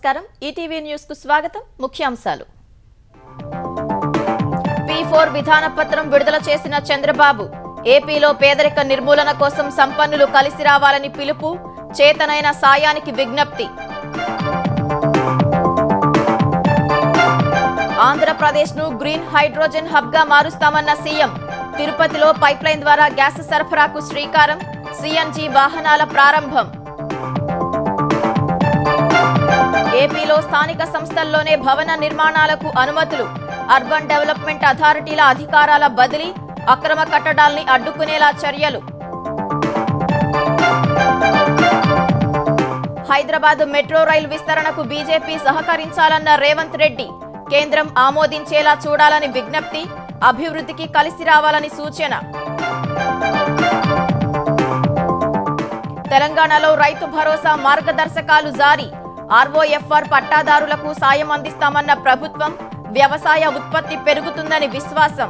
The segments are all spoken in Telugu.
నమస్కారం ఈటీవీ న్యూస్ కు స్వాగతం ముఖ్యాంశాలు P4 విధాన పత్రం విడుదల చేసిన చంద్రబాబు ఏపీలో పేదరిక నిర్మూలన కోసం సంపన్నులు కలిసి రావాలని పిలుపు చేతనైన సాయానికి విజ్ఞప్తి ఆంధ్రప్రదేశ్ ను గ్రీన్ హైడ్రోజన్ హబ్ గా మారుస్తామన్న సీఎం తిరుపతిలో పైప్లైన్ ద్వారా గ్యాస్ సరఫరాకు శ్రీకారం సిఎన్జి వాహనాల ప్రారంభం ఏపీలో స్థానిక సంస్థల్లోనే భవన నిర్మాణాలకు అనుమతులు అర్బన్ డెవలప్మెంట్ అథారిటీల అధికారాల బదిలీ అక్రమ కట్టడాల్ని అడ్డుకునేలా చర్యలు హైదరాబాద్ మెట్రో రైలు విస్తరణకు బీజేపీ సహకరించాలన్న రేవంత్ రెడ్డి కేంద్రం ఆమోదించేలా చూడాలని విజ్ఞప్తి అభివృద్ధికి కలిసి రావాలని సూచన తెలంగాణలో రైతు భరోసా మార్గదర్శకాలు జారీ ఆర్ఓఎఫ్ఆర్ పట్టాదారులకు సాయం అందిస్తామన్న ప్రభుత్వం వ్యవసాయ ఉత్పత్తి పెరుగుతుందని విశ్వాసం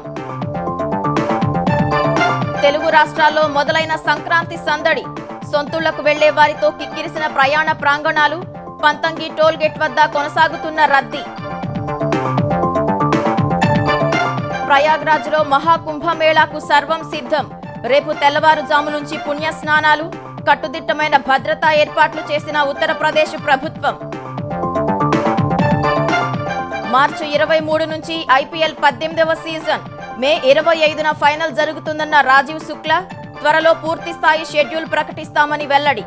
తెలుగు రాష్ట్రాల్లో మొదలైన సంక్రాంతి సందడి సొంతూళ్లకు వెళ్లే వారితో కిక్కిరిసిన ప్రయాణ ప్రాంగణాలు పంతంగి టోల్ గేట్ వద్ద కొనసాగుతున్న రద్దీ ప్రయాగ్రాజ్లో మహాకుంభమేళాకు సర్వం సిద్ధం రేపు తెల్లవారుజాము నుంచి పుణ్య స్నానాలు కట్టుదిట్టమైన భద్రతా ఏర్పాట్లు చేసిన ఉత్తరప్రదేశ్ ప్రభుత్వం మార్చి 23 నుంచి ఐపీఎల్ 18వ సీజన్ మే 25న ఫైనల్ జరుగుతుందన్న రాజీవ్ శుక్లా త్వరలో పూర్తి స్థాయి షెడ్యూల్ ప్రకటిస్తామని వెల్లడి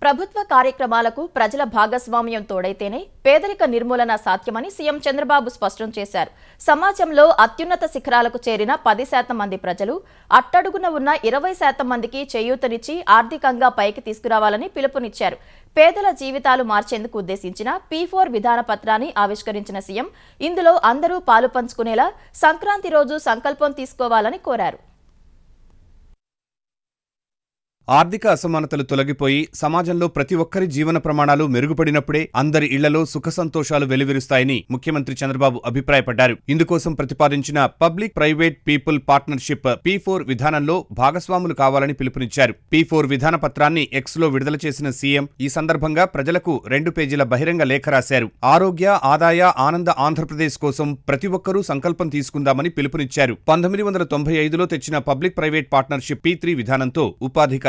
ప్రభుత్వ కార్యక్రమాలకు ప్రజల భాగస్వామ్యం తోడైతేనే పేదరిక నిర్మూలన సాధ్యమని సీఎం చంద్రబాబు స్పష్టం చేశారు. సమాజంలో అత్యున్నత శిఖరాలకు చేరిన 10% మంది ప్రజలు అట్టడుగున ఉన్న 20% మందికి చేయూతనిచ్చి ఆర్థికంగా పైకి తీసుకురావాలని పిలుపునిచ్చారు. పేదల జీవితాలు మార్చేందుకు ఉద్దేశించిన P4 విధాన పత్రాన్ని ఆవిష్కరించిన సీఎం ఇందులో అందరూ పాలు పంచుకునేలా సంక్రాంతి రోజు సంకల్పం తీసుకోవాలని కోరారు. ఆర్థిక అసమానతలు తొలగిపోయి సమాజంలో ప్రతి ఒక్కరి జీవన ప్రమాణాలు మెరుగుపడినప్పుడే అందరి ఇళ్లలో సుఖ సంతోషాలు వెలువరిస్తాయని ముఖ్యమంత్రి చంద్రబాబు అభిప్రాయపడ్డారు. ఇందుకోసం ప్రతిపాదించిన public private people partnership P4 విధానంలో భాగస్వాములు కావాలని పిలుపునిచ్చారు. P4 విధాన పత్రాన్ని Xలో విడుదల చేసిన సీఎం ఈ సందర్భంగా ప్రజలకు 2 పేజీల బహిరంగ లేఖ రాశారు. ఆరోగ్య ఆదాయ ఆనంద ఆంధ్రప్రదేశ్ కోసం ప్రతి ఒక్కరూ సంకల్పం తీసుకుందామని పిలుపునిచ్చారు. 1995లో తెచ్చిన పబ్లిక్ ప్రైవేట్ పార్ట్నర్షిప్ P3 విధానంతో ఉపాధి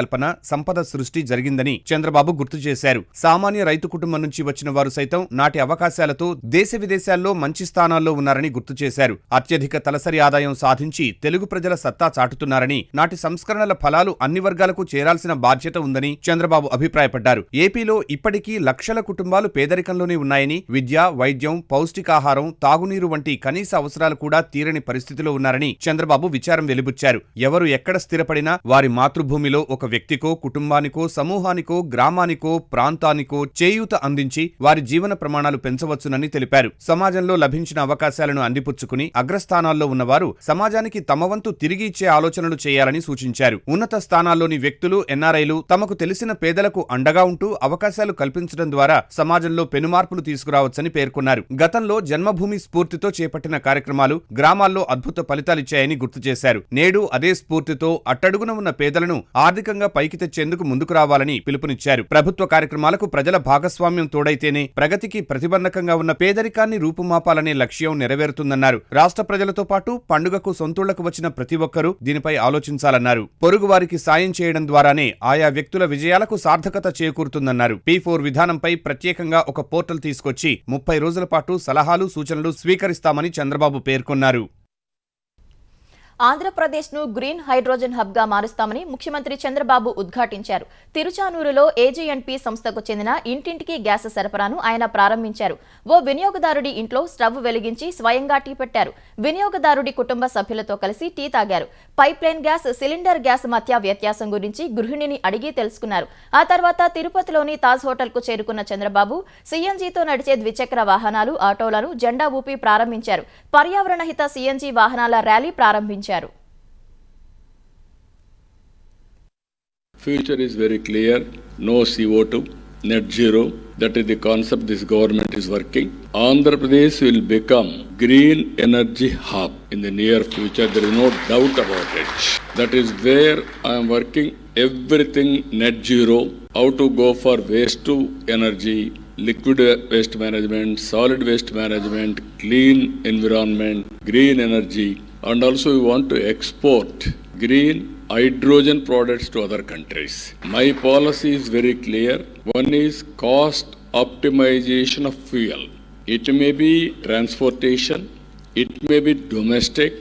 సంపద సృష్టి జరిగిందని చంద్రబాబు గుర్తు చేశారు. సామాన్య రైతు కుటుంబం నుంచి వచ్చిన వారు సైతం నాటి అవకాశాలతో దేశ విదేశాల్లో మంచి స్థానాల్లో ఉన్నారని గుర్తు చేశారు. అత్యధిక తలసరి ఆదాయం సాధించి తెలుగు ప్రజల సత్తా చాటుతున్నారని, నాటి సంస్కరణల ఫలాలు అన్ని వర్గాలకు చేరాల్సిన బాధ్యత ఉందని చంద్రబాబు అభిప్రాయపడ్డారు. ఏపీలో ఇప్పటికీ లక్షల కుటుంబాలు పేదరికంలోనే ఉన్నాయని, విద్య, వైద్యం, పౌష్టికాహారం, తాగునీరు వంటి కనీస అవసరాలు కూడా తీరని పరిస్థితిలో ఉన్నారని చంద్రబాబు విచారం వెలిబుచ్చారు. ఎవరు ఎక్కడ స్థిరపడినా వారి మాతృభూమిలో ఒక వ్యక్తికో, కుటుంబానికో, సమూహానికో, గ్రామానికో, ప్రాంతానికో చేయూత అందించి వారి జీవన ప్రమాణాలు పెంచవచ్చునని తెలిపారు. సమాజంలో లభించిన అవకాశాలను అందిపుచ్చుకుని అగ్రస్థానాల్లో ఉన్నవారు సమాజానికి తమ వంతు తిరిగి ఇచ్చే ఆలోచనలు చేయాలని సూచించారు. ఉన్నత స్థానాల్లోని వ్యక్తులు, ఎన్ఆర్ఐలు తమకు తెలిసిన పేదలకు అండగా ఉంటూ అవకాశాలు కల్పించడం ద్వారా సమాజంలో పెనుమార్పులు తీసుకురావచ్చని పేర్కొన్నారు. గతంలో జన్మభూమి స్ఫూర్తితో చేపట్టిన కార్యక్రమాలు గ్రామాల్లో అద్భుత ఫలితాలిచ్చాయని గుర్తు చేశారు. నేడు అదే స్ఫూర్తితో అట్టడుగున ఉన్న పేదలను ఆర్థికంగా పైకి తెచ్చేందుకు ముందుకు రావాలని పిలుపునిచ్చారు. ప్రభుత్వ కార్యక్రమాలకు ప్రజల భాగస్వామ్యం తోడైతేనే ప్రగతికి ప్రతిబంధకంగా ఉన్న పేదరికాన్ని రూపుమాపాలనే లక్ష్యం నెరవేరుతుందన్నారు. రాష్ట్ర ప్రజలతో పాటు పండుగకు సొంతూళ్లకు వచ్చిన ప్రతి ఒక్కరూ దీనిపై ఆలోచించాలన్నారు. పొరుగు వారికి సాయం చేయడం ద్వారానే ఆయా వ్యక్తుల విజయాలకు సార్థకత చేకూరుతుందన్నారు. P4 విధానంపై ప్రత్యేకంగా ఒక పోర్టల్ తీసుకొచ్చి 30 రోజుల పాటు సలహాలు, సూచనలు స్వీకరిస్తామని చంద్రబాబు పేర్కొన్నారు. ఆంధ్రప్రదేశ్ ను గ్రీన్ హైడ్రోజన్ హబ్ గా మారుస్తామని ముఖ్యమంత్రి చంద్రబాబు ఉద్ఘాటించారు. తిరుచానూరులో ఏజీఎన్పీ సంస్థకు చెందిన ఇంటింటికి గ్యాస్ సరఫరాను ఆయన ప్రారంభించారు. ఓ వినియోగదారుడి ఇంట్లో స్టవ్ వెలిగించి స్వయంగా టీ పెట్టారు. వినియోగదారుడి కుటుంబ సభ్యులతో కలిసి టీ తాగారు. పైప్లైన్ గ్యాస్, సిలిండర్ గ్యాస్ మధ్య వ్యత్యాసం గురించి గృహిణిని అడిగి తెలుసుకున్నారు. ఆ తర్వాత తిరుపతిలోని తాజ్ హోటల్ కు చేరుకున్న చంద్రబాబు సిఎన్జీతో నడిచే ద్విచక్ర వాహనాలు, ఆటోలను జెండా ఊపి ప్రారంభించారు. పర్యావరణ హిత సిఎన్జీ వాహనాల ర్యాలీ ప్రారంభించారు. Future is very clear, no CO2, net zero. That is the concept this government is working. Andhra Pradesh will become green energy hub in the near future. There is no doubt about it. That is where I am working. Everything net zero. How to go for waste to energy, liquid waste management, solid waste management, clean environment, green energy, and also we want to export green hydrogen products to other countries. My policy is very clear. One is cost optimization of fuel. It may be transportation, it may be domestic,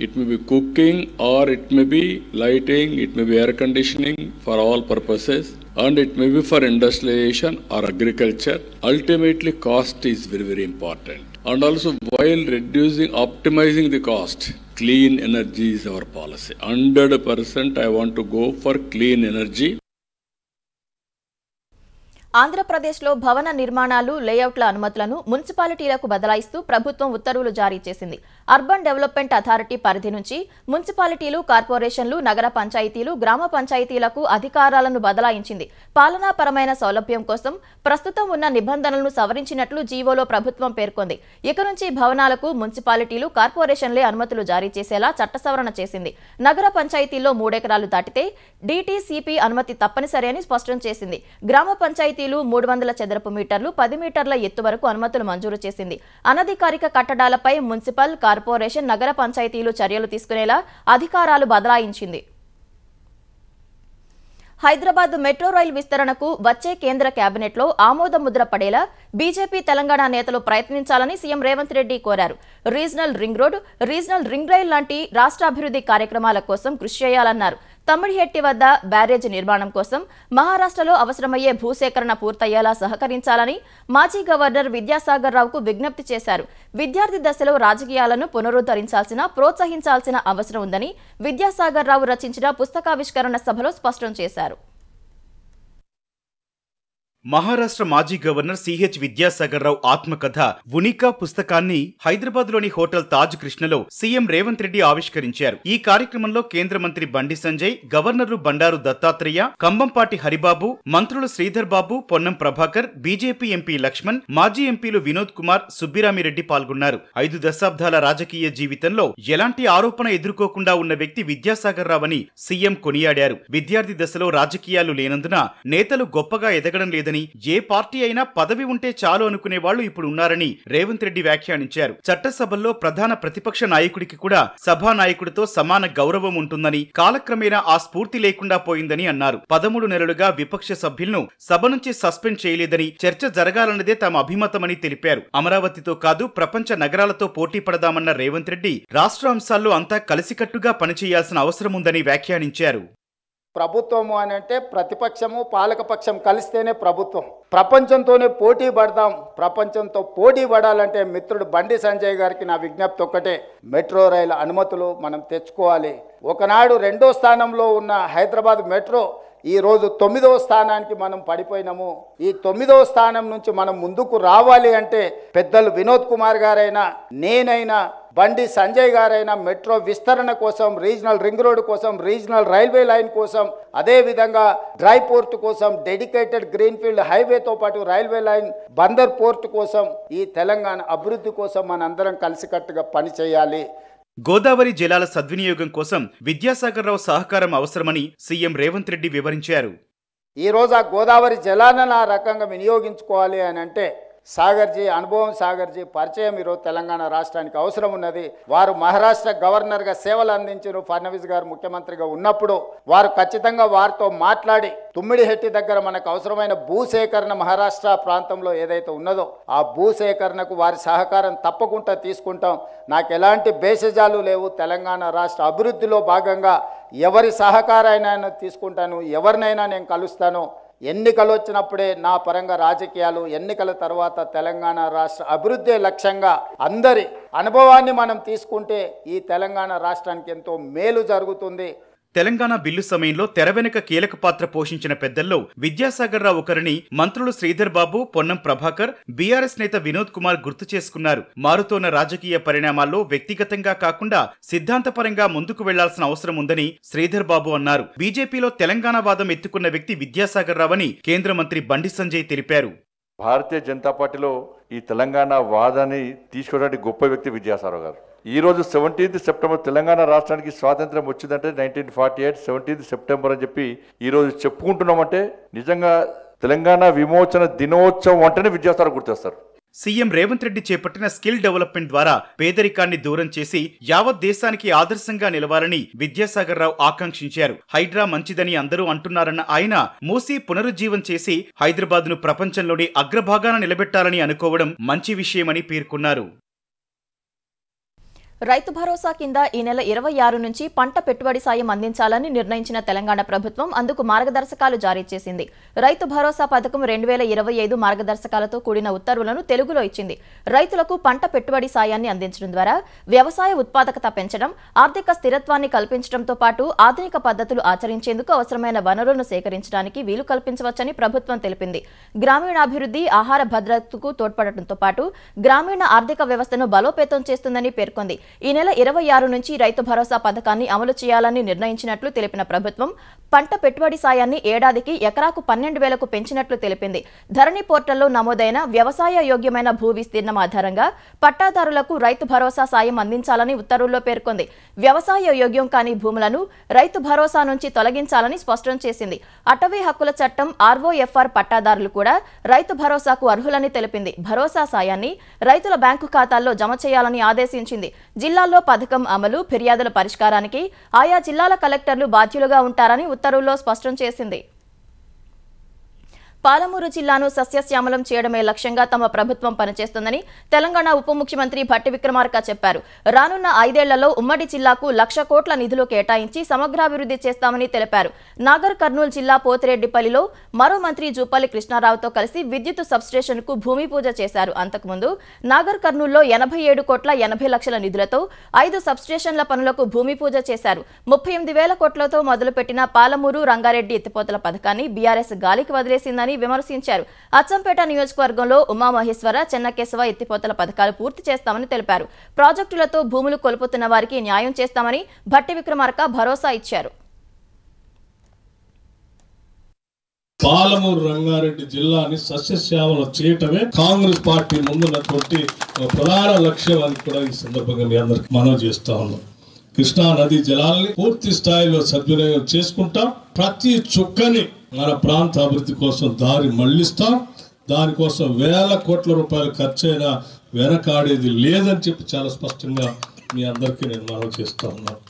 it may be cooking, or it may be lighting, it may be air conditioning for all purposes, and it may be for industrialization or agriculture. Ultimately, cost is very, very important. And also, while optimizing the cost, clean energy is our policy. 100% I want to go for clean energy. ఆంధ్రప్రదేశ్లో భవన నిర్మాణాలు లేఅవుట్ల అనుమతులను మున్సిపాలిటీలకు బదలాయిస్తూ ప్రభుత్వం ఉత్తర్వులు జారీ చేసింది. అర్బన్ డెవలప్మెంట్ అథారిటీ పరిధి నుంచి మున్సిపాలిటీలు, కార్పొరేషన్లు, నగర పంచాయతీలు, గ్రామ పంచాయతీలకు అధికారాలను బదలాయించింది. పాలనాపరమైన సౌలభ్యం కోసం ప్రస్తుతం ఉన్న నిబంధనలను సవరించినట్లు జీవోలో ప్రభుత్వం పేర్కొంది. ఇక నుంచి భవనాలకు మున్సిపాలిటీలు, కార్పొరేషన్లే అనుమతులు జారీ చేసేలా చట్ట సవరణ చేసింది. నగర పంచాయతీల్లో 3 ఎకరాలు దాటితే DTCP అనుమతి తప్పనిసరి అని స్పష్టం చేసింది. గ్రామ పంచాయతీ 300 చదరపు మీటర్లు 10 మీటర్ల ఎత్తు వరకు అనుమతులు మంజూరు చేసింది. అనధికారిక కట్టడాలపై మున్సిపల్, కార్పొరేషన్, నగర పంచాయతీలు చర్యలు తీసుకునేలా అధికారాలు బదలాయించింది. హైదరాబాద్ మెట్రో రైల్ విస్తరణకు వచ్చే కేంద్ర కేబినెట్లో ఆమోద ముద్ర పడేలా బీజేపీ తెలంగాణ నేతలు ప్రయత్నించాలని సీఎం రేవంత్ రెడ్డి కోరారు. Regional ring road, regional ring rail లాంటి రాష్ట్ర అభివృద్ధి కార్యక్రమాల కోసం కృషి చేయాలన్నారు. తమ్మిడిహెట్టి వద్ద బ్యారేజ్ నిర్మాణం కోసం మహారాష్ట్రలో అవసరమయ్యే భూసేకరణ పూర్తయ్యేలా సహకరించాలని మాజీ గవర్నర్ విద్యాసాగర్ రావుకు విజ్ఞప్తి చేశారు. విద్యార్థి దశలో రాజకీయాలను ప్రోత్సహించాల్సిన అవసరం ఉందని విద్యాసాగర్ రావు రచించిన పుస్తకావిష్కరణ సభలో స్పష్టం చేశారు. మహారాష్ట్ర మాజీ గవర్నర్ సిహెచ్ విద్యాసాగర్ రావు ఆత్మకథ ఉనికా పుస్తకాన్ని హైదరాబాద్లోని హోటల్ తాజ్ కృష్ణలో సీఎం రేవంత్ రెడ్డి ఆవిష్కరించారు. ఈ కార్యక్రమంలో కేంద్ర మంత్రి బండి సంజయ్, గవర్నర్లు బండారు దత్తాత్రేయ, కంబంపాటి హరిబాబు, మంత్రులు శ్రీధర్ బాబు, పొన్నం ప్రభాకర్, బీజేపీ ఎంపీ లక్ష్మణ్, మాజీ ఎంపీలు వినోద్ కుమార్, సుబ్బిరామిరెడ్డి పాల్గొన్నారు. 5 దశాబ్దాల రాజకీయ జీవితంలో ఎలాంటి ఆరోపణ ఎదుర్కోకుండా ఉన్న వ్యక్తి విద్యాసాగర్ రావు అని సీఎం కొనియాడారు. విద్యార్థి దశలో రాజకీయాలు లేనందున నేతలు గొప్పగా ఎదగడం లేదని, ఏ పార్టీ అయినా పదవి ఉంటే చాలు అనుకునే వాళ్లు ఇప్పుడు ఉన్నారని రేవంత్ రెడ్డి వ్యాఖ్యానించారు. చట్టసభల్లో ప్రధాన ప్రతిపక్ష నాయకుడికి కూడా సభానాయకుడితో సమాన గౌరవం ఉంటుందని, కాలక్రమేణా ఆ స్ఫూర్తి లేకుండా పోయిందని అన్నారు. 13 నెలలుగా విపక్ష సభ్యులను సభ నుంచి సస్పెండ్ చేయలేదని, చర్చ జరగాలన్నదే తమ అభిమతమని తెలిపారు. అమరావతితో కాదు ప్రపంచ నగరాలతో పోటీ పడదామన్న రేవంత్ రెడ్డి రాష్ట్ర అంశాల్లో అంతా కలిసికట్టుగా పనిచేయాల్సిన అవసరం ఉందని వ్యాఖ్యానించారు. ప్రభుత్వము అని అంటే ప్రతిపక్షము, పాలకపక్షం కలిస్తేనే ప్రభుత్వం. ప్రపంచంతోనే పోటీ పడదాం. ప్రపంచంతో పోటీ పడాలంటే మిత్రుడు బండి సంజయ్ గారికి నా విజ్ఞప్తి ఒక్కటే, మెట్రో రైలు అనుమతులు మనం తెచ్చుకోవాలి. ఒకనాడు 2వ స్థానంలో ఉన్న హైదరాబాద్ మెట్రో ఈరోజు 9వ స్థానానికి మనం పడిపోయినాము. ఈ 9వ స్థానం నుంచి మనం ముందుకు రావాలి అంటే పెద్దలు వినోద్ కుమార్ గారైనా, నేనైనా, బండి సంజయ్ గారైనా మెట్రో విస్తరణ కోసం, రీజనల్ రింగ్ రోడ్ కోసం, రీజనల్ రైల్వే లైన్ కోసం, అదేవిధంగా డ్రై పోర్ట్ కోసం, డెడికేటెడ్ గ్రీన్ఫీల్డ్ హైవేతో పాటు రైల్వే లైన్, బందర్ పోర్ట్ కోసం, ఈ తెలంగాణ అభివృద్ధి కోసం మనందరం కలిసికట్టుగా పనిచేయాలి. గోదావరి జలాల సద్వినియోగం కోసం విద్యాసాగర్ రావు సహకారం అవసరమని సీఎం రేవంత్ రెడ్డి వివరించారు. ఈరోజు ఆ గోదావరి జలాలను ఆ రకంగా వినియోగించుకోవాలి అని అంటే సాగర్జీ అనుభవం, సాగర్జీ పరిచయం ఈరోజు తెలంగాణ రాష్ట్రానికి అవసరం ఉన్నది. వారు మహారాష్ట్ర గవర్నర్గా సేవలు అందించారు. ఫడ్నవీస్ గారు ముఖ్యమంత్రిగా ఉన్నప్పుడు వారు ఖచ్చితంగా వారితో మాట్లాడి తుమ్మిడిహెట్టి దగ్గర మనకు అవసరమైన భూసేకరణ మహారాష్ట్ర ప్రాంతంలో ఏదైతే ఉన్నదో ఆ భూసేకరణకు వారి సహకారం తప్పకుండా తీసుకుంటాం. నాకు ఎలాంటి భేషజాలు లేవు. తెలంగాణ రాష్ట్ర అభివృద్ధిలో భాగంగా ఎవరి సహకారాన్ని తీసుకుంటాను, ఎవరినైనా నేను కలుస్తాను. ఎన్నికలు వచ్చినప్పుడే నా పరంగా రాజకీయాలు, ఎన్నికల తర్వాత తెలంగాణ రాష్ట్ర అభివృద్ధి లక్ష్యంగా అందరి అనుభవాన్ని మనం తీసుకుంటే ఈ తెలంగాణ రాష్ట్రానికి ఎంతో మేలు జరుగుతుంది. తెలంగాణ బిల్లు సమయంలో తెర వెనుక కీలక పాత్ర పోషించిన పెద్దల్లో విద్యాసాగర్ రావు ఒకరిని మంత్రులు శ్రీధర్ బాబు, పొన్నం ప్రభాకర్, బీఆర్ఎస్ నేత వినోద్ కుమార్ గుర్తు చేసుకున్నారు. మారుతోన్న రాజకీయ పరిణామాల్లో వ్యక్తిగతంగా కాకుండా సిద్ధాంతపరంగా ముందుకు వెళ్లాల్సిన అవసరం ఉందని శ్రీధర్ బాబు అన్నారు. బీజేపీలో తెలంగాణ వాదం ఎత్తుకున్న వ్యక్తి విద్యాసాగర్ రావు అని కేంద్ర మంత్రి బండి సంజయ్ తెలిపారు. భారతీయ జనతా పార్టీలో ఈ తెలంగాణ వాదాన్ని తీసుకోవడానికి గొప్ప వ్యక్తి విద్యాసాగర్ గారు. ఈ రోజు 17th సెప్టెంబర్ తెలంగాణ రాష్ట్రానికి స్వాతంత్రం వచ్చిందంటే 1948 17th సెప్టెంబర్ అని చెప్పి ఈరోజు చెప్పుకుంటున్నామంటే నిజంగా తెలంగాణ విమోచన దినోత్సవం అంటేనే విద్యాసాగర్ గుర్తొస్తారు. సీఎం రేవంత్ రెడ్డి చేపట్టిన స్కిల్ డెవలప్మెంట్ ద్వారా పేదరికాన్ని దూరం చేసి యావత్ దేశానికి ఆదర్శంగా నిలవాలని విద్యాసాగర్ రావు ఆకాంక్షించారు. హైడ్రా మంచిదని అందరూ అంటున్నారన్న ఆయన మూసీ పునరుజ్జీవం చేసి హైదరాబాద్ ను ప్రపంచంలోని అగ్రభాగాన నిలబెట్టాలని అనుకోవడం మంచి విషయమని పేర్కొన్నారు. రైతు భరోసా కింద ఈ నెల 26 నుంచి పంట పెట్టుబడి సాయం అందించాలని నిర్ణయించిన తెలంగాణ ప్రభుత్వం అందుకు మార్గదర్శకాలు జారీ చేసింది. రైతు భరోసా పథకం 2025 మార్గదర్శకాలతో కూడిన ఉత్తర్వులను తెలుగులో ఇచ్చింది. రైతులకు పంట పెట్టుబడి సాయాన్ని అందించడం ద్వారా వ్యవసాయ ఉత్పాదకత పెంచడం, ఆర్థిక స్థిరత్వాన్ని కల్పించడంతో పాటు ఆధునిక పద్ధతులు ఆచరించేందుకు అవసరమైన వనరులను సేకరించడానికి వీలు కల్పించవచ్చని ప్రభుత్వం తెలిపింది. గ్రామీణాభివృద్ధి, ఆహార భద్రతకు తోడ్పడటంతో పాటు గ్రామీణ ఆర్థిక వ్యవస్థను బలోపేతం చేస్తుందని పేర్కొంది. ఈ నెల 26 నుంచి రైతు భరోసా పథకాన్ని అమలు చేయాలని నిర్ణయించినట్లు తెలిపిన ప్రభుత్వం పంట పెట్టుబడి సాయాన్ని ఏడాదికి ఎకరాకు 12,000కు పెంచినట్లు తెలిపింది. ధరణి పోర్టల్లో నమోదైన వ్యవసాయ యోగ్యమైన భూ విస్తీర్ణం ఆధారంగా పట్టాదారులకు రైతు భరోసా సాయం అందించాలని ఉత్తర్వుల్లో పేర్కొంది. వ్యవసాయ యోగ్యం కాని భూములను రైతు భరోసా నుంచి తొలగించాలని స్పష్టం చేసింది. అటవీ హక్కుల చట్టం ROFR పట్టాదారులు కూడా రైతు భరోసాకు అర్హులని తెలిపింది. భరోసా సాయాన్ని రైతుల బ్యాంకు ఖాతాల్లో జమ చేయాలని ఆదేశించింది. జిల్లాల్లో పథకం అమలు, ఫిర్యాదుల పరిష్కారానికి ఆయా జిల్లాల కలెక్టర్లు బాధ్యులుగా ఉంటారని ఉత్తర్వుల్లో స్పష్టం చేసింది. పాలమూరు జిల్లాను సస్యశ్యామలం చేయడమే లక్ష్యంగా తమ ప్రభుత్వం పనిచేస్తుందని తెలంగాణ ఉప ముఖ్యమంత్రి భట్టి విక్రమార్క చెప్పారు. రానున్న 5 ఏళ్లలో ఉమ్మడి జిల్లాకు 1,00,000 కోట్ల నిధులు కేటాయించి సమగ్రాభివృద్ధి చేస్తామని తెలిపారు. నాగర్ కర్నూలు జిల్లా పోతిరెడ్డిపల్లిలో మరో మంత్రి జూపల్లి కృష్ణారావుతో కలిసి విద్యుత్ సబ్స్టేషన్కు భూమి పూజ చేశారు. అంతకుముందు నాగర్ కర్నూలులో 87 కోట్ల 80 లక్షల నిధులతో 5 సబ్స్టేషన్ల పనులకు భూమి పూజ చేశారు. 38,000 కోట్లతో మొదలుపెట్టిన పాలమూరు రంగారెడ్డి ఎత్తిపోతల పథకాన్ని బీఆర్ఎస్ గాలికి వదిలేసిందని విమర్శించారు. అచ్చంపేట నియోజకవర్గంలో ఉమామహేశ్వర, చెన్నకేశవ ఎత్తిపోతల పథకాలు పూర్తి చేస్తామని తెలిపారు. ప్రాజెక్టులతో భూములు కోల్పోతున్న వారికి న్యాయం చేస్తామని భట్టి విక్రమార్క భరోసా ఇచ్చారు. పాలమూరు రంగారెడ్డి జిల్లాని సస్యశ్యామలం చేయటమే కాంగ్రెస్ పార్టీ ముందున్నటువంటి ప్రధాన లక్ష్యం అని కూడా ఈ సందర్భంగా మీ అందరికి మనవి చేస్తా ఉన్నాం. కృష్ణా నదీ జలాల్ని పూర్తి స్థాయిలో సద్వినియోగం చేసుకుంటాం. ప్రతి చుక్కని మన ప్రాంత అభివృద్ధి కోసం దారి మళ్లిస్తాం. దానికోసం 1,000 కోట్ల రూపాయలు ఖర్చైనా వెనకాడేది లేదని చెప్పి చాలా స్పష్టంగా మీ అందరికీ నేను మనవి చేస్తా ఉన్నాను.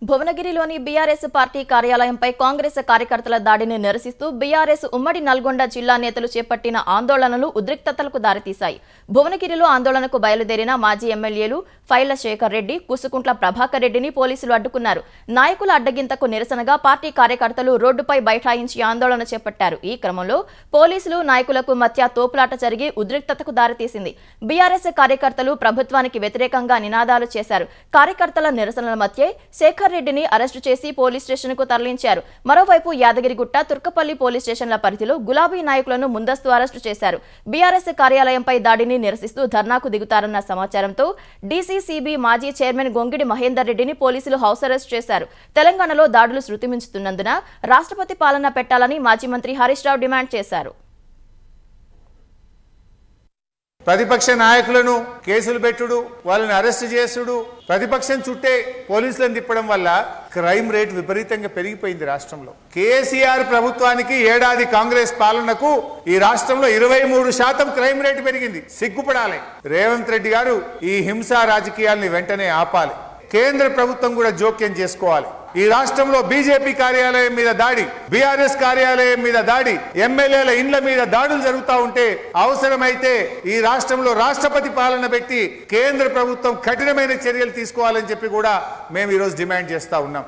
భువనగిరిలోని బీఆర్ఎస్ పార్టీ కార్యాలయంపై కాంగ్రెస్ కార్యకర్తల దాడిని నిరసిస్తూ బీఆర్ఎస్ ఉమ్మడి నల్గొండ జిల్లా నేతలు చేపట్టిన ఆందోళనలు ఉద్రిక్తతలకు దారితీశాయి. భువనగిరిలో ఆందోళనకు బయలుదేరిన మాజీ ఎమ్మెల్యేలు ఫైళ్ల శేఖర్ రెడ్డి, కుసుకుంట్ల ప్రభాకర్ రెడ్డిని పోలీసులు అడ్డుకున్నారు. నాయకుల అడ్డగింతకు నిరసనగా పార్టీ కార్యకర్తలు రోడ్డుపై బైఠాయించి ఆందోళన చేపట్టారు. ఈ క్రమంలో పోలీసులు నాయకులకు మధ్య తోపులాట జరిగి ఉద్రిక్తతకు దారితీసింది. బీఆర్ఎస్ కార్యకర్తలు ప్రభుత్వానికి వ్యతిరేకంగా నినాదాలు చేశారు. కార్యకర్తల నిరసనల మధ్య శేఖర్ రెడ్డిని అరెస్టు చేసి పోలీస్ స్టేషన్ కు తరలించారు. మరోవైపు యాదగిరిగుట్ట, తుర్కపల్లి పోలీస్ స్టేషన్ల పరిధిలో గులాబీ నాయకులను ముందస్తు అరెస్టు చేశారు. బీఆర్ఎస్ కార్యాలయంపై దాడిని నిరసిస్తూ ధర్నాకు దిగుతారన్న సమాచారంతో డీసీసీబీ మాజీ చైర్మన్ గొంగిడి మహేందర్ రెడ్డిని పోలీసులు హౌస్ అరెస్ట్ చేశారు. తెలంగాణలో దాడులు శృతిమించుతున్నందున రాష్ట్రపతి పాలన పెట్టాలని మాజీ మంత్రి హరీష్ రావు డిమాండ్ చేశారు. ప్రతిపక్ష నాయకులను కేసులు పెట్టుడు, వాళ్ళని అరెస్ట్ చేసుడు, ప్రతిపక్షం చుట్టే పోలీసులను తిప్పడం వల్ల క్రైమ్ రేట్ విపరీతంగా పెరిగిపోయింది రాష్ట్రంలో. కేసీఆర్ ప్రభుత్వానికి ఏడాది కాంగ్రెస్ పాలనకు ఈ రాష్ట్రంలో 23% క్రైమ్ రేట్ పెరిగింది. సిగ్గుపడాలి. రేవంత్ రెడ్డి గారు ఈ హింసా రాజకీయాల్ని వెంటనే ఆపాలి. కేంద్ర ప్రభుత్వం కూడా జోక్యం చేసుకోవాలి. ఈ రాష్ట్రంలో బీజేపీ కార్యాలయం మీద దాడి, బీఆర్ఎస్ కార్యాలయం మీద దాడి, ఎమ్మెల్యేల ఇండ్ల మీద దాడులు జరుగుతూ ఉంటే అవసరమైతే ఈ రాష్ట్రంలో రాష్ట్రపతి పాలన పెట్టి కేంద్ర ప్రభుత్వం కఠినమైన చర్యలు తీసుకోవాలని చెప్పి కూడా మేము ఈరోజు డిమాండ్ చేస్తా ఉన్నాం.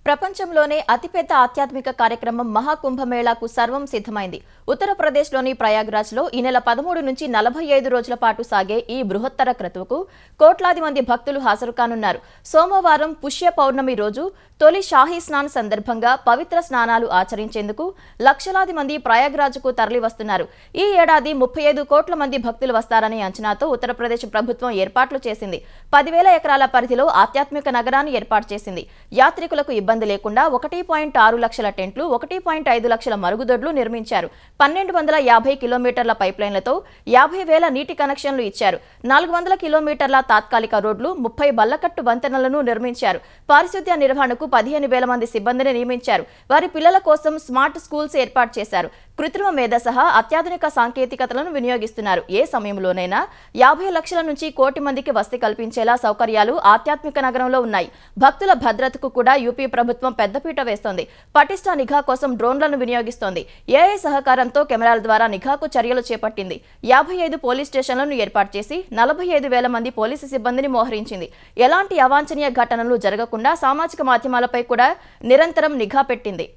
ప్రపంచంలోనే అతిపెద్ద ఆధ్యాత్మిక కార్యక్రమం మహాకుంభమేళాకు సర్వం సిద్ధమైంది. ఉత్తరప్రదేశ్లోని ప్రయాగ్రాజ్లో ఈ నెల 13 నుంచి 45 రోజుల పాటు సాగే ఈ బృహత్తర క్రతువుకు కోట్లాది మంది భక్తులు హాజరు కానున్నారు. సోమవారం పుష్య పౌర్ణమి రోజు తొలి షాహీ స్నాన్ సందర్భంగా పవిత్ర స్నానాలు ఆచరించేందుకు లక్షలాది మంది ప్రయాగ్రాజ్కు తరలివస్తున్నారు. ఈ ఏడాది 35 కోట్ల మంది భక్తులు వస్తారనే అంచనాతో ఉత్తరప్రదేశ్ ప్రభుత్వం ఏర్పాట్లు చేసింది. 10,000 ఎకరాల పరిధిలో ఆధ్యాత్మిక నగరాన్ని ఏర్పాటు చేసింది. యాత్రికులకు ఇబ్బంది లేకుండా 1.6 లక్షల టెంట్లు, 1.5 లక్షల మరుగుదొడ్లు నిర్మించారు. 1250 కిలోమీటర్ల పైప్లైన్లతో 50,000 నీటి కనెక్షన్లు ఇచ్చారు. 400 కిలోమీటర్ల తాత్కాలిక రోడ్లు, 30 బల్లకట్టు వంతెనలను నిర్మించారు. పారిశుద్ధ్య నిర్వహణకు 15,000 మంది సిబ్బందిని నియమించారు. వారి పిల్లల కోసం స్మార్ట్ స్కూల్స్ ఏర్పాటు చేశారు. కృత్రిమ మేధ సహా అత్యాధునిక సాంకేతికతలను వినియోగిస్తున్నారు. ఏ సమయంలోనైనా 50 లక్షల నుంచి 1 కోటి మందికి వసతి కల్పించేలా సౌకర్యాలు ఆధ్యాత్మిక నగరంలో ఉన్నాయి. భక్తుల భద్రతకు కూడా యూపీ ప్రభుత్వం పెద్దపీట వేస్తోంది. పటిష్ట నిఘా కోసం డ్రోన్లను వినియోగిస్తోంది. ఏఐ సహకారంతో కెమెరాల ద్వారా నిఘాకు చర్యలు చేపట్టింది. 55 పోలీస్ స్టేషన్లను ఏర్పాటు చేసి 45,000 మంది పోలీసు సిబ్బందిని మోహరించింది. ఎలాంటి అవాంఛనీయ ఘటనలు జరగకుండా సామాజిక మాధ్యమాలపై కూడా నిరంతరం నిఘా పెట్టింది.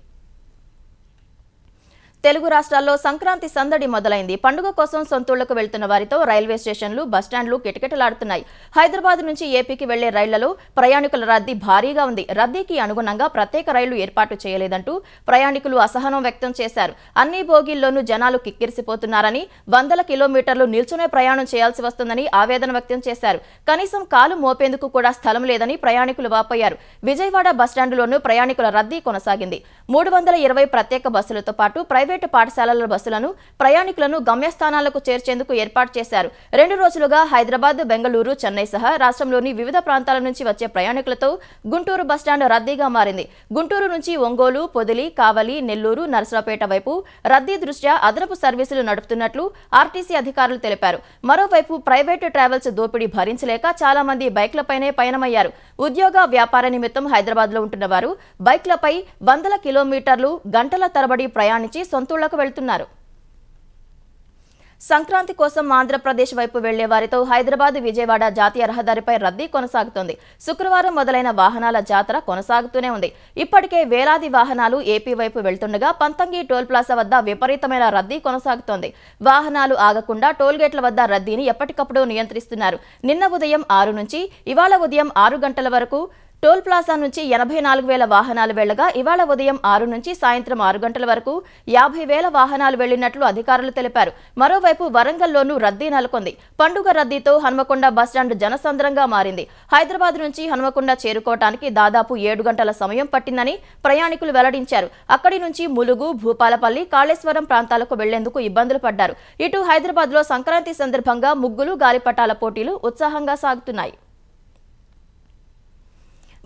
తెలుగు రాష్ట్రాల్లో సంక్రాంతి సందడి మొదలైంది. పండుగ కోసం సొంతూళ్లకు వెళ్తున్న వారితో రైల్వే స్టేషన్లు, బస్టాండ్లు కిటకిటలాడుతున్నాయి. హైదరాబాద్ నుంచి ఏపీకి వెళ్లే రైళ్లలో ప్రయాణికుల రద్దీ భారీగా ఉంది. రద్దీకి అనుగుణంగా ప్రత్యేక రైళ్లు ఏర్పాటు చేయలేదంటూ ప్రయాణికులు అసహనం వ్యక్తం చేశారు. అన్ని బోగీల్లోనూ జనాలు కిక్కిరిసిపోతున్నారని, 100 కిలోమీటర్లు నిల్చునే ప్రయాణం చేయాల్సి వస్తుందని ఆవేదన వ్యక్తం చేశారు. కనీసం కాలు మోపేందుకు కూడా స్థలం లేదని ప్రయాణికులు వాపోయారు. విజయవాడ బస్టాండులోనూ ప్రయాణికుల రద్దీ కొనసాగింది. 320 ప్రత్యేక బస్సులతో పాటు ప్రైవేటు పాఠశాలల బస్సులను ప్రయాణికులను గమ్యస్థానాలకు చేర్చేందుకు ఏర్పాటు చేశారు. 2 రోజులుగా హైదరాబాద్, బెంగళూరు, చెన్నై సహా రాష్ట్రంలోని వివిధ ప్రాంతాల నుంచి వచ్చే ప్రయాణికులతో గుంటూరు బస్టాండ్ రద్దీగా మారింది. గుంటూరు నుంచి ఒంగోలు, పొదిలి, కావలి, నెల్లూరు, నరసరావుపేట వైపు రద్దీ దృష్ట్యా అదనపు సర్వీసులు నడుపుతున్నట్లు ఆర్టీసీ అధికారులు తెలిపారు. మరోవైపు ప్రైవేటు ట్రావెల్స్ దోపిడీ భరించలేక చాలా మంది బైక్లపైనే పయనమయ్యారు. ఉద్యోగ, వ్యాపార నిమిత్తం హైదరాబాద్లో ఉంటున్న వారు బైక్లపై 100 కిలోమీటర్లు గంటల తరబడి ప్రయాణించి సొంతూళ్లకు వెళ్తున్నారు. సంక్రాంతి కోసం ఆంధ్రప్రదేశ్ వైపు వెళ్లే వారితో హైదరాబాద్, విజయవాడ జాతీయ రహదారిపై రద్దీ కొనసాగుతోంది. శుక్రవారం మొదలైన వాహనాల జాతర కొనసాగుతూనే ఉంది. ఇప్పటికే వేలాది వాహనాలు ఏపీ వైపు వెళ్తుండగా పంతంగి టోల్ ప్లాజా వద్ద విపరీతమైన రద్దీ కొనసాగుతోంది. వాహనాలు ఆగకుండా టోల్గేట్ల వద్ద రద్దీని ఎప్పటికప్పుడు నియంత్రిస్తున్నారు. నిన్న ఉదయం 6 నుంచి ఇవాళ ఉదయం 6 గంటల వరకు టోల్ ప్లాజా నుంచి 84,000 వాహనాలు వెళ్లగా ఇవాళ ఉదయం 6 నుంచి సాయంత్రం 6 గంటల వరకు 50,000 వాహనాలు వెళ్లినట్లు అధికారులు తెలిపారు. మరోవైపు వరంగల్లోనూ రద్దీ నెలకొంది. పండుగ రద్దీతో హన్మకొండ బస్టాండ్ జనసంద్రంగా మారింది. హైదరాబాద్ నుంచి హన్మకొండ చేరుకోవటానికి దాదాపు 7 గంటల సమయం పట్టిందని ప్రయాణికులు వెల్లడించారు. అక్కడి నుంచి ములుగు, భూపాలపల్లి, కాళేశ్వరం ప్రాంతాలకు వెళ్లేందుకు ఇబ్బందులు పడ్డారు. ఇటు హైదరాబాద్లో సంక్రాంతి సందర్భంగా ముగ్గులు, గాలిపటాల పోటీలు ఉత్సాహంగా సాగుతున్నాయి.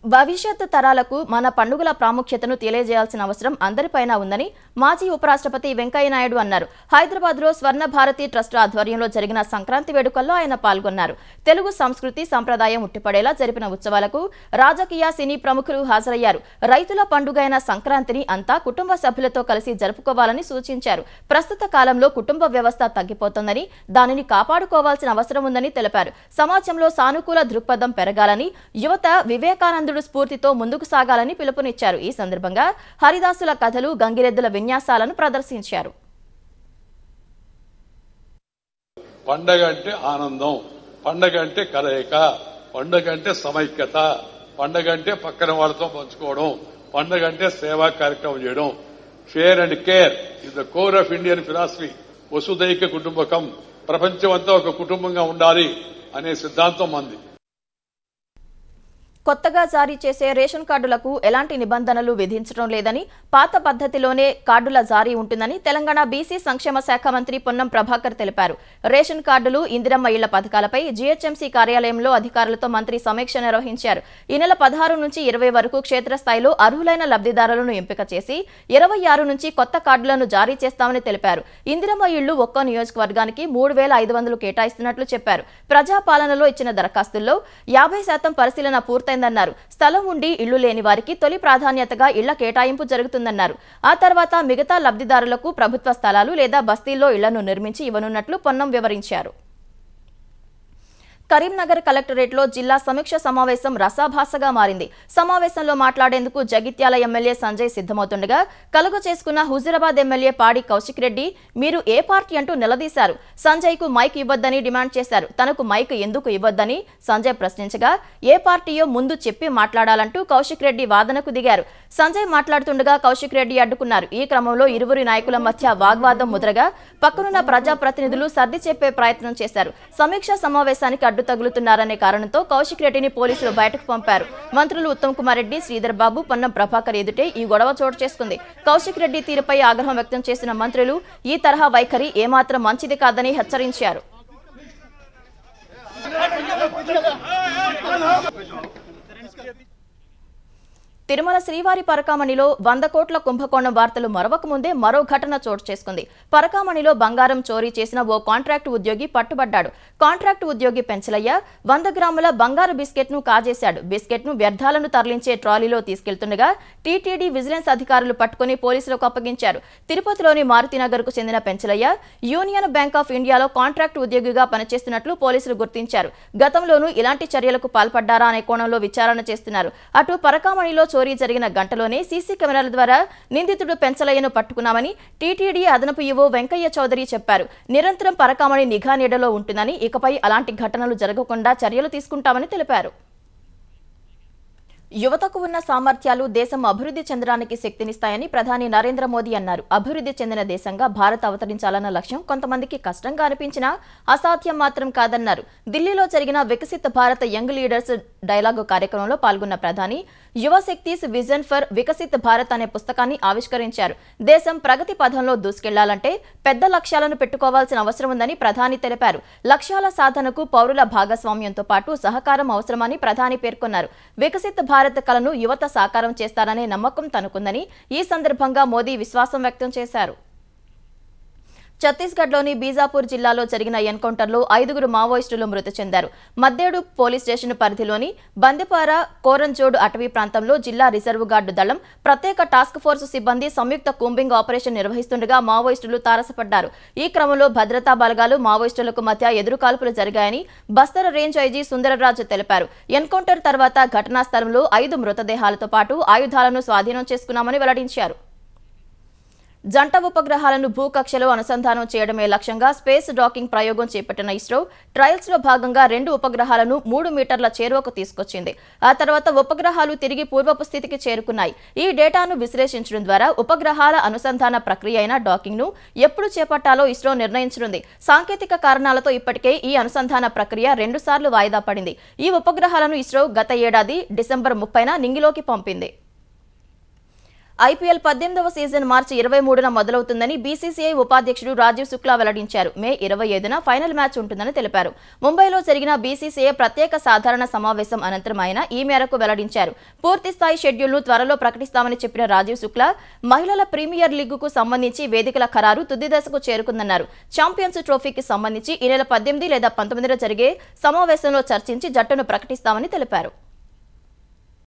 భవిష్యత్ తరాలకు మన పండుగల ప్రాముఖ్యతను తెలియజేయాల్సిన అవసరం అందరిపైన ఉందని మాజీ ఉపరాష్ట్రపతి వెంకయ్యనాయుడు అన్నారు. హైదరాబాద్లో స్వర్ణ భారతి ట్రస్ట్ ఆధ్వర్యంలో జరిగిన సంక్రాంతి వేడుకల్లో ఆయన పాల్గొన్నారు. తెలుగు సంస్కృతి, సంప్రదాయం ఉట్టిపడేలా జరిపిన ఉత్సవాలకు రాజకీయ, సినీ ప్రముఖులు హాజరయ్యారు. రైతుల పండుగ అయిన సంక్రాంతిని అంతా కుటుంబ సభ్యులతో కలిసి జరుపుకోవాలని సూచించారు. ప్రస్తుత కాలంలో కుటుంబ వ్యవస్థ తగ్గిపోతోందని, దానిని కాపాడుకోవాల్సిన అవసరం ఉందని తెలిపారు. సమాజంలో సానుకూల దృక్పథం పెరగాలని, యువత వివేకానందుడు స్ఫూర్తితో ముందుకు సాగాలని పిలుపునిచ్చారు. ఈ సందర్భంగా హరిదాసుల కథలు, గంగిరెద్దుల విన్యాసాలను ప్రదర్శించారు. పండగ అంటే ఆనందం, పండగ అంటే కలయిక, పండగ అంటే సమైక్యత, పండగ అంటే పక్కన వాళ్ళతో పంచుకోవడం, పండగ అంటే సేవా కార్యక్రమం చేయడం. Share and care is the core of Indian philosophy. వసుదైక కుటుంబకం, ప్రపంచం అంతా ఒక కుటుంబంగా ఉండాలి అనే సిద్ధాంతం మంది. కొత్తగా జారీ చేసే రేషన్ కార్డులకు ఎలాంటి నిబంధనలు విధించడం లేదని, పాత పద్ధతిలోనే కార్డుల జారీ ఉంటుందని తెలంగాణ బీసీ సంక్షేమ శాఖ మంత్రి పొన్నం ప్రభాకర్ తెలిపారు. రేషన్ కార్డులు, ఇందిరమ్మ ఇళ్ల పథకాలపై జీహెచ్ఎంసీ కార్యాలయంలో అధికారులతో మంత్రి సమీక్ష నిర్వహించారు. ఈ నెల 16 నుంచి 20 వరకు క్షేత్రస్థాయిలో అర్హులైన లబ్ధిదారులను ఎంపిక చేసి 26 నుంచి కొత్త కార్డులను జారీ చేస్తామని తెలిపారు. ఇందిరమ్మ ఇళ్లు ఒక్కో నియోజకవర్గానికి 3,500 కేటాయిస్తున్నట్లు చెప్పారు. ప్రజాపాలనలో ఇచ్చిన దరఖాస్తుల్లో 50% పరిశీలన పూర్తయిందన్నారు. స్థలం ఉండి ఇళ్లు లేని వారికి తొలి ప్రాధాన్యతగా ఇళ్ల కేటాయింపు జరుగుతుందన్నారు. ఆ తర్వాత మిగతా లబ్ధిదారులకు ప్రభుత్వ స్థలాలు లేదా బస్తీల్లో ఇళ్లను నిర్మించి ఇవ్వనున్నట్లు పొన్నం వివరించారు. కరీంనగర్ కలెక్టరేట్లో జిల్లా సమీక్ష సమావేశం రసాభాసగా మారింది. సమావేశంలో మాట్లాడేందుకు జగిత్యాల ఎమ్మెల్యే సంజయ్ సిద్ధమవుతుండగా కలుగ చేసుకున్న హుజూరాబాద్ ఎమ్మెల్యే పాడి కౌశిక్ రెడ్డి మీరు ఏ పార్టీ అంటూ నిలదీశారు. సంజయ్కు మైక్ ఇవ్వొద్దని డిమాండ్ చేశారు. తనకు మైక్ ఎందుకు ఇవ్వొద్దని సంజయ్ ప్రశ్నించగా ఏ పార్టీయో ముందు చెప్పి మాట్లాడాలంటూ కౌశిక్ రెడ్డి వాదనకు దిగారు. సంజయ్ మాట్లాడుతుండగా కౌశిక్ రెడ్డి అడ్డుకున్నారు. ఈ క్రమంలో ఇరువురి నాయకుల మధ్య వాగ్వాదం ముదరగా పక్కనున్న ప్రజాప్రతినిధులు సర్ది చెప్పే ప్రయత్నం చేశారు. సమీక్ష సమావేశానికి అడ్డు తగులుతున్నారనే కారణంతో కౌశిక్ రెడ్డిని పోలీసులు బయటకు పంపారు. మంత్రులు ఉత్తమ్ కుమార్ రెడ్డి, శ్రీధర్ బాబు, పొన్నం ప్రభాకర్ ఎదుటే ఈ గొడవ చోటు చేసుకుంది. కౌశిక్ రెడ్డి తీరుపై ఆగ్రహం వ్యక్తం చేసిన మంత్రులు ఈ తరహా వైఖరి ఏమాత్రం మంచిది కాదని హెచ్చరించారు. తిరుమల శ్రీవారి పరకామణిలో 100 కోట్ల కుంభకోణం వార్తలు మరవక ముందే మరో ఘటన చోటు చేసుకుంది. పరకామణిలో బంగారం చోరీ చేసిన ఓ కాంట్రాక్టు ఉద్యోగి పట్టుబడ్డాడు. కాంట్రాక్టు ఉద్యోగి పెంచలయ్య 100 గ్రాముల బంగారు బిస్కెట్ ను కాజేశాడు. బిస్కెట్ ను వ్యర్థాలను తరలించే ట్రాలీలో తీసుకెళ్తుండగా టీటీడీ విజిలెన్స్ అధికారులు పట్టుకుని పోలీసులకు అప్పగించారు. తిరుపతిలోని మారుతినగర్ కు చెందిన పెంచలయ్య యూనియన్ బ్యాంక్ ఆఫ్ ఇండియాలో కాంట్రాక్టు ఉద్యోగిగా పనిచేస్తున్నట్లు పోలీసులు గుర్తించారు. గతంలోనూ ఇలాంటి చర్యలకు పాల్పడ్డారా అనే కోణంలో విచారణ చేస్తున్నారు. అటు పరకామణిలో చోరీ జరిగిన గంటలోనే సీసీ కెమెరాల ద్వారా నిందితుడు పెంచలయ్యను పట్టుకున్నామని టీటీడీ అదనపు ఈవో వెంకయ్య చౌదరి చెప్పారు. నిరంతరం పరకామణి నిఘా నీడలో ఉంటుందని, ఇకపై అలాంటి ఘటనలు జరగకుండా చర్యలు తీసుకుంటామని తెలిపారు. యువతకు ఉన్న సామర్థ్యాలు దేశం అభివృద్ధి చెందడానికి శక్తినిస్తాయని ప్రధాని నరేంద్ర మోదీ అన్నారు. అభివృద్ధి చెందిన దేశంగా భారత్ అవతరించాలన్న లక్ష్యం కొంతమందికి కష్టంగా అనిపించినా అసాధ్యం మాత్రం కాదన్నారు. ఢిల్లీలో జరిగిన Viksit Bharat young leaders dialogue కార్యక్రమంలో పాల్గొన్న ప్రధాని యువశక్తిస్ విజన్ ఫర్ వికసిత్ భారత్ అనే పుస్తకాన్ని ఆవిష్కరించారు. దేశం ప్రగతి పథంలో దూసుకెళ్లాలంటే పెద్ద లక్ష్యాలను పెట్టుకోవాల్సిన అవసరం ఉందని ప్రధాని తెలిపారు. లక్ష్యాల సాధనకు పౌరుల భాగస్వామ్యంతో పాటు సహకారం అవసరమని ప్రధాని పేర్కొన్నారు. వికసిత్ భారత్ కలను యువత సాకారం చేస్తారనే నమ్మకం తనకుందని ఈ సందర్భంగా మోదీ విశ్వాసం వ్యక్తం చేశారు. ఛత్తీస్గఢ్లోని బీజాపూర్ జిల్లాలో జరిగిన ఎన్కౌంటర్లో 5గురు మావోయిస్టులు మృతి చెందారు. మద్దేడు పోలీస్ స్టేషన్ పరిధిలోని బందిపార కోరంజోడు అటవీ ప్రాంతంలో జిల్లా రిజర్వ్ గార్డు దళం ప్రత్యేక టాస్క్ ఫోర్స్ సిబ్బంది సంయుక్త కూంబింగ్ ఆపరేషన్ నిర్వహిస్తుండగా మావోయిస్టులు తారసపడ్డారు. ఈ క్రమంలో భద్రతా బలగాలు మావోయిస్టులకు మధ్య ఎదురుకాల్పులు జరిగాయని బస్తర్ రేంజ్ ఐజీ సుందరరాజు తెలిపారు. ఎన్కౌంటర్ తర్వాత ఘటనా స్థలంలో 5 మృతదేహాలతో పాటు ఆయుధాలను స్వాధీనం చేసుకున్నామని వెల్లడించారు. జంట ఉపగ్రహాలను భూకక్షలో అనుసంధానం చేయడమే లక్ష్యంగా స్పేస్ డాకింగ్ ప్రయోగం చేపట్టిన ఇస్రో ట్రయల్స్ లో భాగంగా 2 ఉపగ్రహాలను 3 మీటర్ల చేరువకు తీసుకొచ్చింది. ఆ తర్వాత ఉపగ్రహాలు తిరిగి పూర్వపు స్థితికి చేరుకున్నాయి. ఈ డేటాను విశ్లేషించడం ద్వారా ఉపగ్రహాల అనుసంధాన ప్రక్రియ అయిన డాకింగ్ ను ఎప్పుడు చేపట్టాలో ఇస్రో నిర్ణయించనుంది. సాంకేతిక కారణాలతో ఇప్పటికే ఈ అనుసంధాన ప్రక్రియ 2 సార్లు వాయిదా పడింది. ఈ ఉపగ్రహాలను ఇస్రో గత ఏడాది డిసెంబర్ 30న నింగిలోకి పంపింది. ఐపీఎల్ 18వ సీజన్ మార్చి 23న మొదలవుతుందని బీసీసీఐ ఉపాధ్యక్షుడు రాజీవ్ శుక్లా వెల్లడించారు. మే 25న ఫైనల్ మ్యాచ్ ఉంటుందని తెలిపారు. ముంబైలో జరిగిన బీసీసీఐ ప్రత్యేక సాధారణ సమావేశం అనంతరం ఆయన ఈ మేరకు వెల్లడించారు. పూర్తిస్థాయి షెడ్యూల్ను త్వరలో ప్రకటిస్తామని చెప్పిన రాజీవ్ శుక్లా మహిళల ప్రీమియర్ లీగ్కు సంబంధించి వేదికల ఖరారు తుది దశకు చేరుకుందన్నారు. ఛాంపియన్స్ ట్రోఫీకి సంబంధించి ఈ నెల 18 లేదా 19న జరిగే సమావేశంలో చర్చించి జట్టును ప్రకటిస్తామని తెలిపారు.